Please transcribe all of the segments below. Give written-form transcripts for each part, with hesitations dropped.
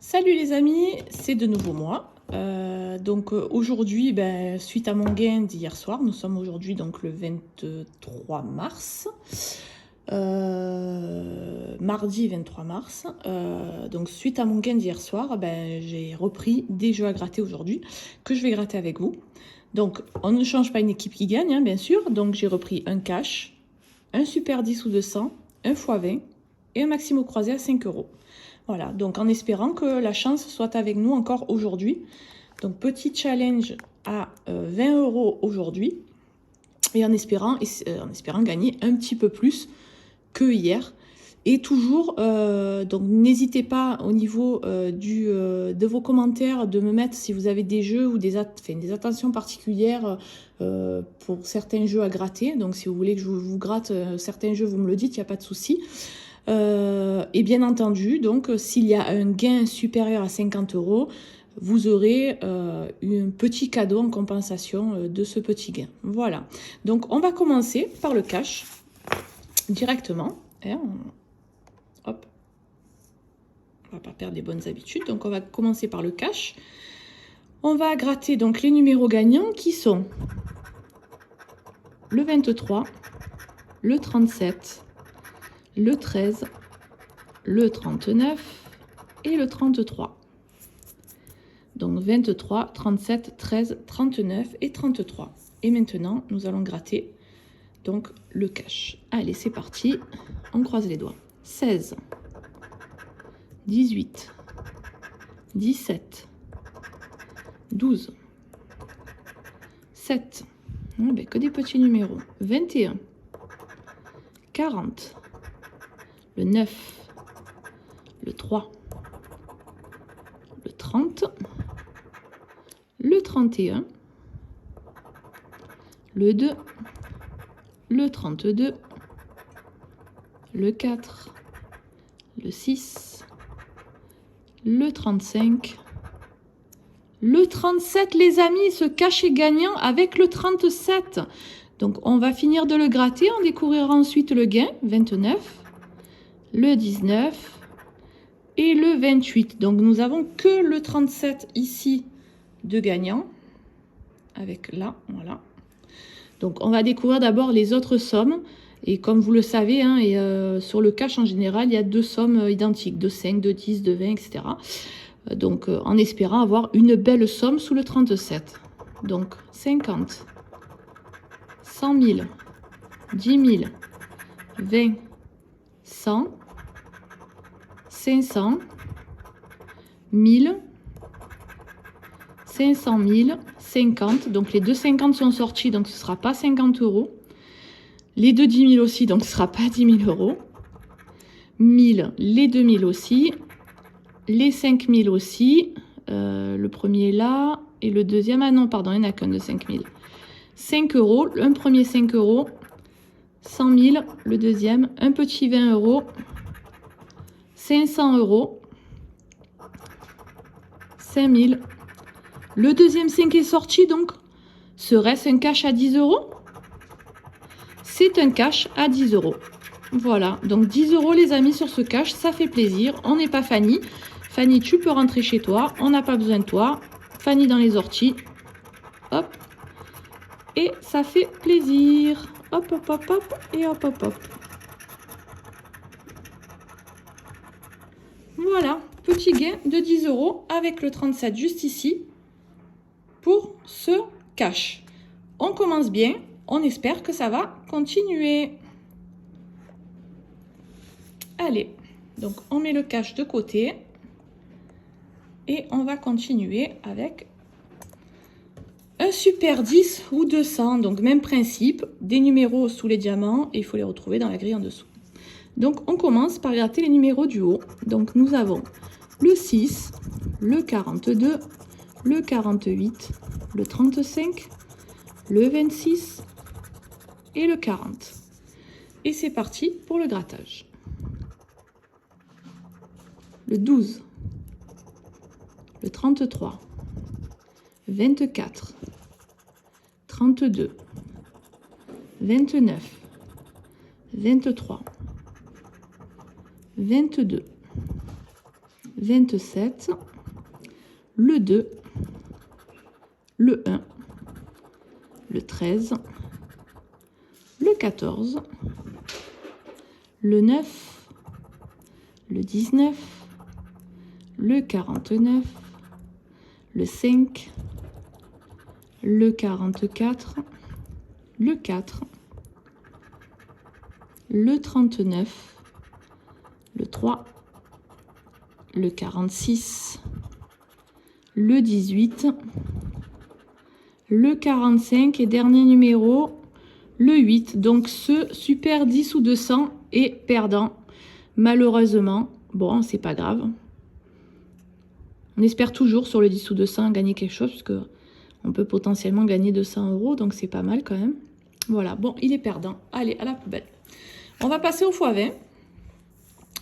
Salut les amis, c'est de nouveau moi. Aujourd'hui, suite à mon gain d'hier soir, nous sommes aujourd'hui donc le 23 mars, mardi 23 mars. Donc suite à mon gain d'hier soir, j'ai repris des jeux à gratter aujourd'hui que je vais gratter avec vous. Donc on ne change pas une équipe qui gagne, hein, bien sûr. Donc j'ai repris un cash, un super 10 ou 200, un x20 et un maximo croisé à 5 euros. Voilà, donc en espérant que la chance soit avec nous encore aujourd'hui. Donc petit challenge à 20 euros aujourd'hui et en espérant gagner un petit peu plus que hier. Et toujours, donc n'hésitez pas au niveau de vos commentaires de me mettre si vous avez des jeux ou des attentions particulières pour certains jeux à gratter. Donc si vous voulez que je vous gratte certains jeux, vous me le dites, il n'y a pas de souci. Et bien entendu, donc s'il y a un gain supérieur à 50 euros, vous aurez un petit cadeau en compensation de ce petit gain. Voilà. Donc on va commencer par le cash directement. Hop. On va pas perdre les bonnes habitudes. Donc on va commencer par le cash. On va gratter donc les numéros gagnants qui sont le 23, le 37, le 13, le 39 et le 33. Donc 23, 37, 13, 39 et 33. Et maintenant, nous allons gratter donc le cash. Allez, c'est parti. On croise les doigts. 16, 18, 17, 12, 7, que des petits numéros. 21, 40, le 9, le 3, le 30, le 31, le 2, le 32, le 4, le 6, le 35, le 37, les amis, ce cash est gagnant avec le 37. Donc, on va finir de le gratter. On découvrira ensuite le gain, 29, le 19 et le 28. Donc, nous avons que le 37 ici de gagnant. Avec là, voilà. Donc, on va découvrir d'abord les autres sommes. Et comme vous le savez, hein, sur le cash en général, il y a deux sommes identiques, de 5, de 10, de 20, etc. Donc, en espérant avoir une belle somme sous le 37. Donc, 50, 100 000, 10 000, 20, 100, 500, 1000, 500 000, 50. Donc, les deux 50 sont sortis, donc ce ne sera pas 50 euros. Les deux 10 000 aussi, donc ce ne sera pas 10 000 euros. 1000, les 2000 aussi. Les 5000 aussi. Le premier est là. Et le deuxième, ah non, pardon, il n'y en a qu'un de 5000. 5 euros, un premier 5 euros. 100 000, le deuxième. Un petit 20 euros. 500 euros. 5000. Le deuxième 5 est sorti, donc serait-ce un cash à 10 euros? C'est un cash à 10 euros. Voilà, donc 10 euros les amis sur ce cash, ça fait plaisir. On n'est pas Fanny. Fanny, tu peux rentrer chez toi, on n'a pas besoin de toi. Fanny dans les orties. Hop. Et ça fait plaisir. Hop, hop, hop, hop. Et hop, hop, hop. Voilà, petit gain de 10 euros avec le 37 juste ici pour ce cash. On commence bien, on espère que ça va continuer. Allez, donc on met le cash de côté et on va continuer avec un super 10 ou 200. Donc même principe, des numéros sous les diamants et il faut les retrouver dans la grille en dessous. Donc on commence par gratter les numéros du haut. Donc nous avons le 6, le 42, le 48, le 35, le 26 et le 40. Et c'est parti pour le grattage. Le 12, le 33, 24, 32, 29, 23, 22, 27, le 2, le 1, le 13, le 14, le 9, le 19, le 49, le 5, le 44, le 4, le 39, le 3, le 46, le 18, le 45 et dernier numéro, le 8. Donc ce super 10 ou 200 est perdant, malheureusement. Bon, c'est pas grave. On espère toujours sur le 10 ou 200 gagner quelque chose, puisque on peut potentiellement gagner 200 €, donc c'est pas mal quand même. Voilà, bon, il est perdant. Allez, à la poubelle. On va passer au x20.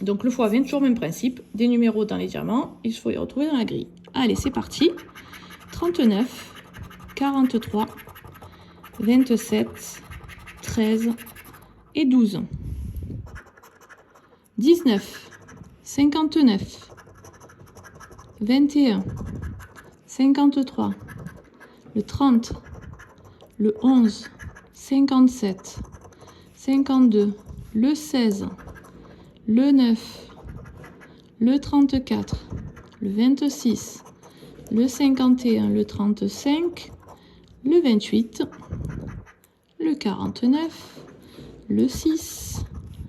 Donc le x20, toujours le même principe. Des numéros dans les diamants, il faut les retrouver dans la grille. Allez, c'est parti. 39, 43, 27, 13 et 12. 19, 59, 21, 53, le 30, le 11, 57, 52, le 16, le 9, le 34, le 26, le 51, le 35, le 28, le 49, le 6,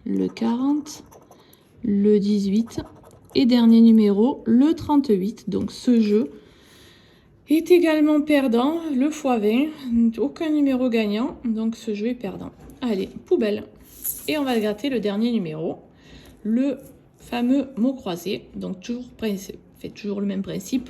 le 40, le 18 et dernier numéro, le 38. Donc ce jeu est également perdant, le x20, aucun numéro gagnant, donc ce jeu est perdant. Allez, poubelle. Et on va gratter le dernier numéro, le fameux mot croisé. Donc toujours le même principe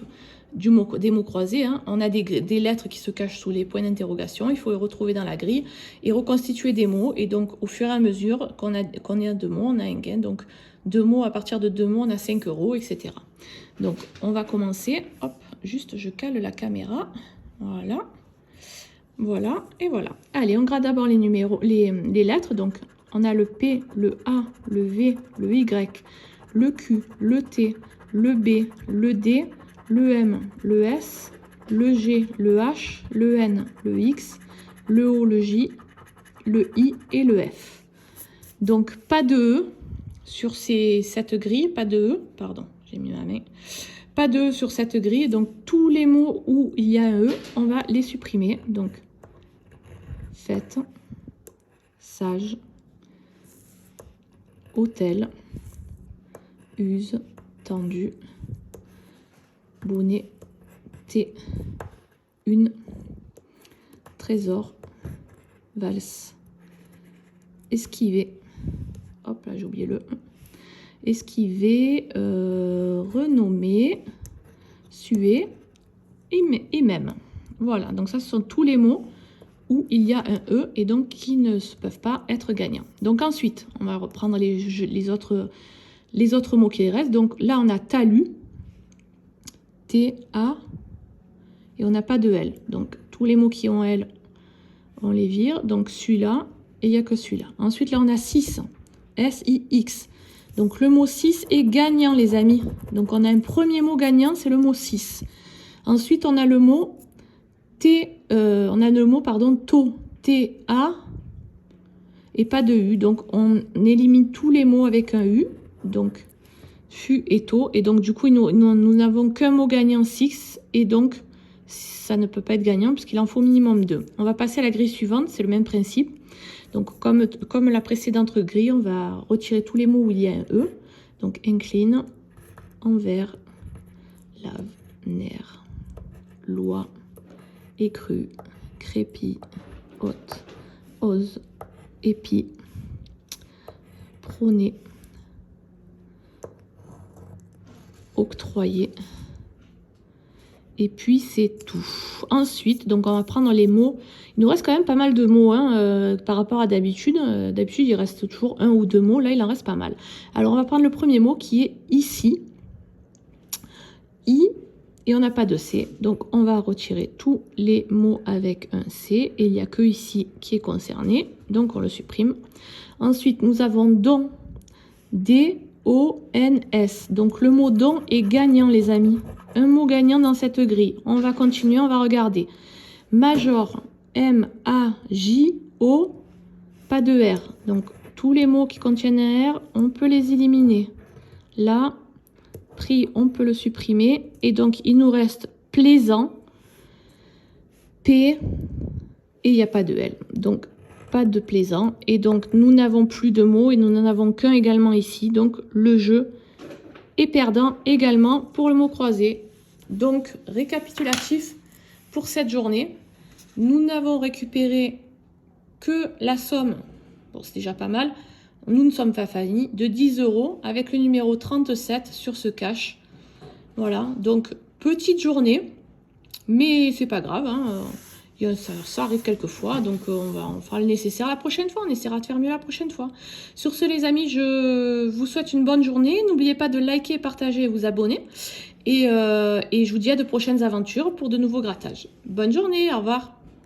des mots croisés. Hein. On a des lettres qui se cachent sous les points d'interrogation. Il faut les retrouver dans la grille et reconstituer des mots. Et donc au fur et à mesure qu'on a 2 mots, on a un gain. Donc 2 mots, à partir de 2 mots, on a 5 €, etc. Donc on va commencer. Hop, juste je cale la caméra. Voilà. Voilà et voilà. Allez, on gratte d'abord les numéros, les lettres. Donc on a le P, le A, le V, le Y, le Q, le T, le B, le D, le M, le S, le G, le H, le N, le X, le O, le J, le I et le F. Donc pas de E sur cette grille, pas de E, pardon, j'ai mis ma main. Pas de E sur cette grille, donc tous les mots où il y a un E, on va les supprimer. Donc fête, sage, hôtel, use, tendu, bonnet, thé, une, trésor, valse, esquiver, hop là j'ai oublié le esquiver, renommer, suer et même. Voilà, donc ça ce sont tous les mots où il y a un E et donc qui ne peuvent pas être gagnants. Donc ensuite, on va reprendre les autres mots qui restent. Donc là, on a talus, T-A, et on n'a pas de L. Donc tous les mots qui ont L, on les vire. Donc celui-là, et il n'y a que celui-là. Ensuite, là, on a 6, S-I-X. Donc le mot 6 est gagnant, les amis. Donc on a un premier mot gagnant, c'est le mot 6. Ensuite, on a le mot taux, T-A, et pas de U. Donc, on élimine tous les mots avec un U. Donc, FU et taux. Et donc, du coup, nous n'avons qu'un mot gagnant 6. Et donc, ça ne peut pas être gagnant puisqu'il en faut minimum 2. On va passer à la grille suivante. C'est le même principe. Donc, comme la précédente grille, on va retirer tous les mots où il y a un E. Donc, incline, envers, lave, nerf, loi, écru, crépi, hôte, ose, épi, prôné, octroyer. Et puis c'est tout. Ensuite, donc on va prendre les mots. Il nous reste quand même pas mal de mots hein, par rapport à d'habitude. D'habitude, il reste toujours 1 ou 2 mots. Là, il en reste pas mal. Alors, on va prendre le premier mot qui est ici. I. Et on n'a pas de C, donc on va retirer tous les mots avec un C. Et il n'y a que ici qui est concerné, donc on le supprime. Ensuite, nous avons don, D, O-N-S. Donc le mot don est gagnant, les amis. Un mot gagnant dans cette grille. On va continuer, on va regarder. Major, M-A-J-O, pas de R. Donc tous les mots qui contiennent un R, on peut les éliminer. Là, prix, on peut le supprimer. Et donc il nous reste plaisant, P, et il n'y a pas de L. Donc pas de plaisant. Et donc nous n'avons plus de mots et nous n'en avons qu'un également ici. Donc le jeu est perdant également pour le mot croisé. Donc récapitulatif pour cette journée. Nous n'avons récupéré que la somme, bon c'est déjà pas mal, nous ne sommes pas faillis, de 10 € avec le numéro 37 sur ce cash. Voilà, donc petite journée, mais c'est pas grave, hein. Ça arrive quelquefois, donc on fera le nécessaire la prochaine fois, on essaiera de faire mieux la prochaine fois. Sur ce les amis, je vous souhaite une bonne journée, n'oubliez pas de liker, partager et vous abonner, et je vous dis à de prochaines aventures pour de nouveaux grattages. Bonne journée, au revoir.